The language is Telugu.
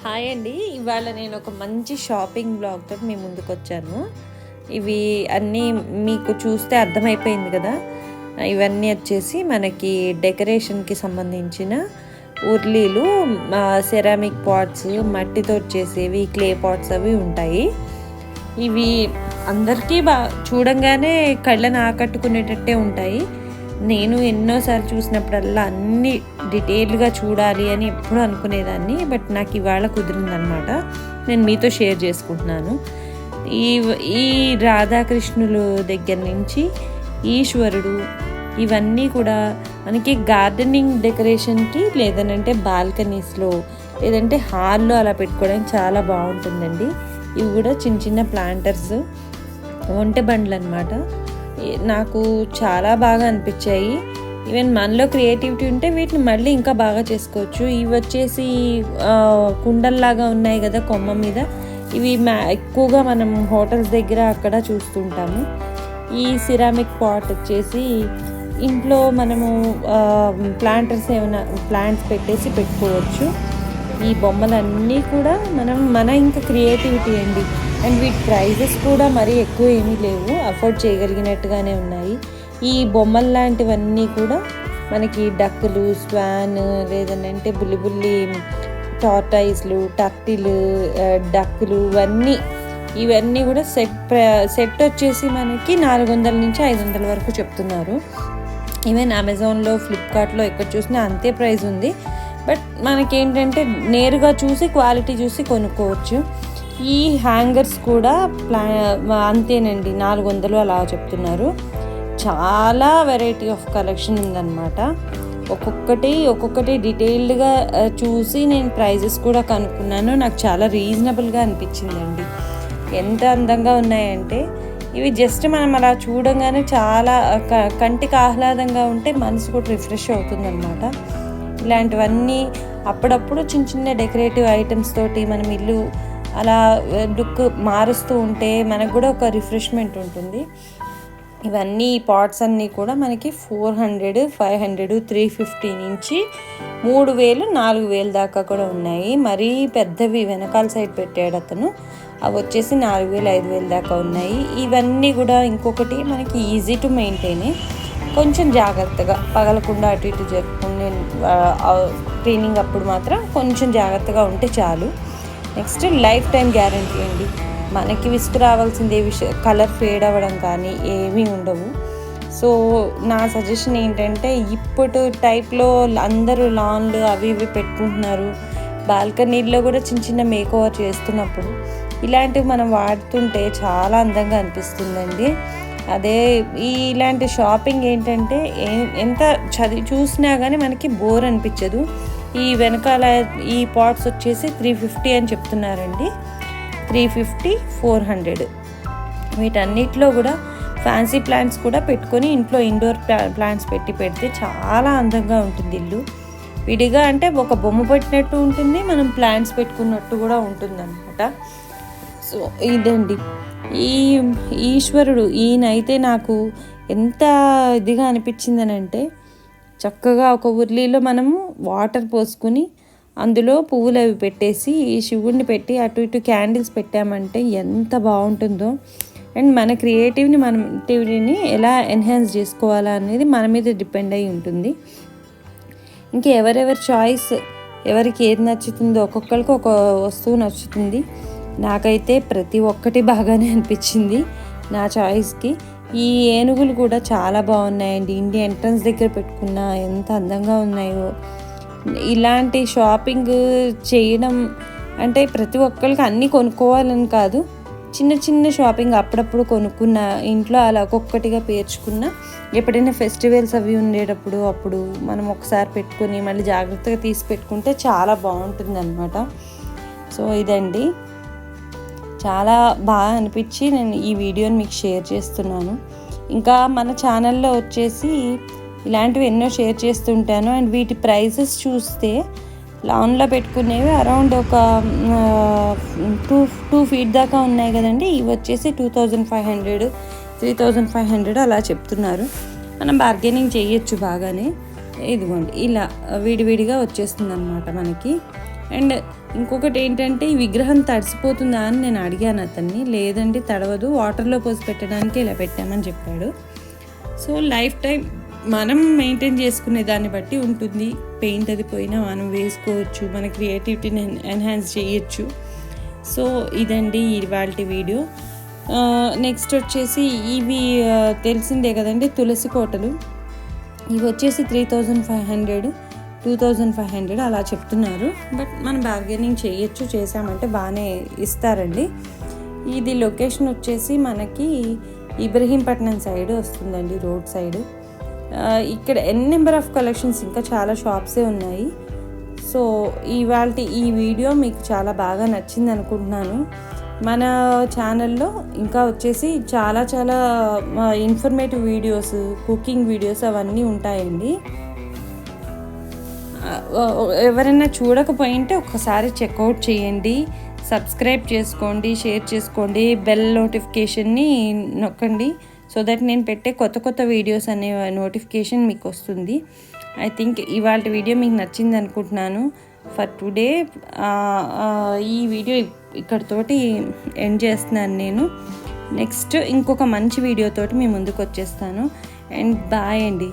హాయ్ అండి. ఇవాళ నేను ఒక మంచి షాపింగ్ బ్లాగ్తో మీ ముందుకు వచ్చాను. ఇవి అన్నీ మీకు చూస్తే అర్థమైపోయింది కదా. ఇవన్నీ వచ్చేసి మనకి డెకరేషన్కి సంబంధించిన ఉర్లీలు, సెరామిక్ పాట్స్, మట్టితో వచ్చేసేవి, క్లే పాట్స్ అవి ఉంటాయి. ఇవి అందరికీ చూడంగానే కళ్ళని ఆకట్టుకునేటట్టే ఉంటాయి. నేను ఎన్నోసార్లు చూసినప్పుడల్లా అన్ని డీటెయిల్గా చూడాలి అని ఎప్పుడూ అనుకునేదాన్ని. బట్ నాకు ఇవాళ కుదిరిందనమాట. నేను మీతో షేర్ చేసుకుంటున్నాను. ఈ రాధాకృష్ణులు దగ్గర నుంచి ఈశ్వరుడు, ఇవన్నీ కూడా మనకి గార్డెనింగ్ డెకరేషన్కి, లేదనంటే బాల్కనీస్లో, లేదంటే హాల్లో అలా పెట్టుకోవడానికి చాలా బాగుంటుందండి. ఇవి కూడా చిన్న చిన్న ప్లాంటర్స్, ఒంటె బండ్లు అనమాట. నాకు చాలా బాగా అనిపించాయి. ఈవెన్ మనలో క్రియేటివిటీ ఉంటే వీటిని మళ్ళీ ఇంకా బాగా చేసుకోవచ్చు. ఇవి వచ్చేసి కుండల్లాగా ఉన్నాయి కదా కొమ్మ మీద. ఇవి ఎక్కువగా మనం హోటల్స్ దగ్గర అక్కడ చూస్తుంటాము. ఈ సిరామిక్ పాట్ వచ్చేసి ఇంట్లో మనము ప్లాంటర్స్ ఏమైనా ప్లాంట్స్ పెట్టేసి పెట్టుకోవచ్చు. ఈ బొమ్మలన్నీ కూడా మన ఇంకా క్రియేటివిటీ అండి. అండ్ వీటి ప్రైజెస్ కూడా మరీ ఎక్కువ ఏమీ లేవు, అఫోర్డ్ చేయగలిగినట్టుగానే ఉన్నాయి. ఈ బొమ్మలు లాంటివన్నీ కూడా మనకి డక్కులు, స్వాన్, లేదంటే బుల్లి టార్టాయిస్లు, టర్టిల్, డక్కులు, ఇవన్నీ కూడా సెట్ వచ్చేసి మనకి 400 నుంచి 500 వరకు చెప్తున్నారు. ఈవెన్ అమెజాన్లో, ఫ్లిప్కార్ట్లో ఎక్కడ చూసినా అంతే ప్రైస్ ఉంది. బట్ మనకేంటంటే నేరుగా చూసి క్వాలిటీ చూసి కొనుక్కోవచ్చు. ఈ హ్యాంగర్స్ కూడా అంతేనండి, 400 అలా చెప్తున్నారు. చాలా వెరైటీ ఆఫ్ కలెక్షన్ ఉందన్నమాట. ఒక్కొక్కటి డీటెయిల్డ్గా చూసి నేను ప్రైజెస్ కూడా కనుక్కున్నాను. నాకు చాలా రీజనబుల్గా అనిపించిందండి. ఎంత అందంగా ఉన్నాయంటే ఇవి జస్ట్ మనం అలా చూడంగానే చాలా కంటికి ఆహ్లాదంగా ఉంటే మనసు కూడా రిఫ్రెష్ అవుతుందన్నమాట. ఇలాంటివన్నీ అప్పుడప్పుడు చిన్న చిన్న డెకరేటివ్ ఐటమ్స్ తోటి మనం ఇల్లు అలా లుక్ మారుస్తూ ఉంటే మనకు కూడా ఒక రిఫ్రెష్మెంట్ ఉంటుంది. ఇవన్నీ ఈ పాట్స్ అన్నీ కూడా మనకి 400, 500, 350 నుంచి 3000, 4000 దాకా కూడా ఉన్నాయి. మరీ పెద్దవి వెనకాల సైడ్ పెట్టాడు అతను, అవి వచ్చేసి 4000, 5000 దాకా ఉన్నాయి. ఇవన్నీ కూడా ఇంకొకటి మనకి ఈజీ టు మెయింటైన్, కొంచెం జాగ్రత్తగా పగలకుండా అటు ఇటు జరుపుకుని క్లీనింగ్ అప్పుడు మాత్రం కొంచెం జాగ్రత్తగా ఉంటే చాలు. నెక్స్ట్ లైఫ్ టైం గ్యారంటీ అండి. మనకి విసుగు రావాల్సిందే కలర్ ఫేడ్ అవ్వడం కానీ ఏమీ ఉండవు. సో నా సజెషన్ ఏంటంటే, ఇప్పుడు టైప్లో అందరూ లాన్లు అవి ఇవి పెట్టుకుంటున్నారు. బాల్కనీల్లో కూడా చిన్న చిన్న మేక్ ఓవర్ చేస్తున్నప్పుడు ఇలాంటివి మనం వాడుతుంటే చాలా అందంగా అనిపిస్తుందండి. అదే ఇలాంటి షాపింగ్ ఏంటంటే ఎంత చూసినా కానీ మనకి బోర్ అనిపించదు. ఈ వెనకాల ఈ పాట్స్ వచ్చేసి 350 అని చెప్తున్నారండి. 350, 400. వీటన్నిటిలో కూడా ఫ్యాన్సీ ప్లాంట్స్ కూడా పెట్టుకొని ఇంట్లో ఇండోర్ ప్లాంట్స్ పెడితే చాలా అందంగా ఉంటుంది ఇల్లు. విడిగా అంటే ఒక బొమ్మ పెట్టినట్టు ఉంటుంది, మనం ప్లాంట్స్ పెట్టుకున్నట్టు కూడా ఉంటుంది అనమాట. సో ఇదండి ఈ ఈశ్వరుడు. ఈయనైతే నాకు ఎంత ఇదిగా అనిపించిందనంటే, చక్కగా ఒక ఉర్లీలో మనము వాటర్ పోసుకుని అందులో పువ్వులు అవి పెట్టేసి ఈ శివుడిని పెట్టి అటు ఇటు క్యాండిల్స్ పెట్టామంటే ఎంత బాగుంటుందో. అండ్ మన క్రియేటివిటీని ఎలా ఎన్హాన్స్ చేసుకోవాలా అనేది మన మీద డిపెండ్ అయి ఉంటుంది. ఇంకా ఎవరెవరి చాయిస్, ఎవరికి ఏది నచ్చుతుందో, ఒక్కొక్కరికి ఒక వస్తువు నచ్చుతుంది. నాకైతే ప్రతి ఒక్కటి బాగానే అనిపించింది నా చాయిస్కి. ఈ ఏనుగులు కూడా చాలా బాగున్నాయండి. ఇండియా ఎంట్రన్స్ దగ్గర పెట్టుకున్న ఎంత అందంగా ఉన్నాయో. ఇలాంటి షాపింగ్ చేయడం అంటే ప్రతి ఒక్కరికి అన్నీ కొనుక్కోవాలని కాదు, చిన్న చిన్న షాపింగ్ అప్పుడప్పుడు కొనుక్కున్న, ఇంట్లో అలా ఒక్కొక్కటిగా పేర్చుకున్న, ఎప్పుడైనా ఫెస్టివల్స్ అవి ఉండేటప్పుడు అప్పుడు మనం ఒకసారి పెట్టుకొని మళ్ళీ జాగ్రత్తగా తీసి పెట్టుకుంటే చాలా బాగుంటుంది అన్నమాట. సో ఇదండి, చాలా బాగా అనిపించి నేను ఈ వీడియోని మీకు షేర్ చేస్తున్నాను. ఇంకా మన ఛానల్లో వచ్చేసి ఇలాంటివి ఎన్నో షేర్ చేస్తుంటాను. అండ్ వీటి ప్రైసెస్ చూస్తే లాన్లో పెట్టుకునేవి అరౌండ్ ఒక 2 feet దాకా ఉన్నాయి కదండి. ఇవి వచ్చేసి 2500, 3500 అలా చెప్తున్నారు. మనం బార్గెనింగ్ చేయొచ్చు బాగానే. ఇదిగోండి ఇలా విడివిడిగా వచ్చేస్తుంది అన్నమాట మనకి. అండ్ ఇంకొకటి ఏంటంటే ఈ విగ్రహం తడిసిపోతుందా అని నేను అడిగాను అతన్ని. లేదండి తడవదు, వాటర్లో పోసి పెట్టడానికి ఇలా పెట్టామని చెప్పాడు. సో లైఫ్ టైం మనం మెయింటైన్ చేసుకునే దాన్ని బట్టి ఉంటుంది. పెయింట్ అది పోయినా మనం వేసుకోవచ్చు, మన క్రియేటివిటీని ఎన్హాన్స్ చేయొచ్చు. సో ఇదండి ఇవాళ వీడియో. నెక్స్ట్ వచ్చేసి ఇవి తెలిసిందే కదండి, తులసి కోటలు. ఇవి వచ్చేసి 3500, 2500 అలా చెప్తున్నారు. బట్ మనం బార్గెనింగ్ చేయొచ్చు, చేసామంటే బాగానే ఇస్తారండి. ఇది లొకేషన్ వచ్చేసి మనకి ఇబ్రహీంపట్నం సైడ్ వస్తుందండి, రోడ్ సైడ్. ఇక్కడ నెంబర్ ఆఫ్ కలెక్షన్స్, ఇంకా చాలా షాప్సే ఉన్నాయి. సో ఇవాళ ఈ వీడియో మీకు చాలా బాగా నచ్చింది అనుకుంటున్నాను. మన ఛానల్లో ఇంకా వచ్చేసి చాలా చాలా ఇన్ఫర్మేటివ్ వీడియోస్, కుకింగ్ వీడియోస్ అవన్నీ ఉంటాయండి. ఎవరైనా చూడకపోయింటే ఒకసారి చెక్అవుట్ చేయండి, సబ్స్క్రైబ్ చేసుకోండి, షేర్ చేసుకోండి, బెల్ నోటిఫికేషన్ని నొక్కండి. సో దట్ నేను పెట్టే కొత్త కొత్త వీడియోస్ అనే నోటిఫికేషన్ మీకు వస్తుంది. ఐ థింక్ ఇవాళ వీడియో మీకు నచ్చింది అనుకుంటున్నాను. ఫర్ టుడే ఈ వీడియో ఇక్కడితోటి ఎండ్ చేస్తున్నాను నేను. నెక్స్ట్ ఇంకొక మంచి వీడియోతోటి మీ ముందుకు వచ్చేస్తాను. అండ్ బాయ్ అండి.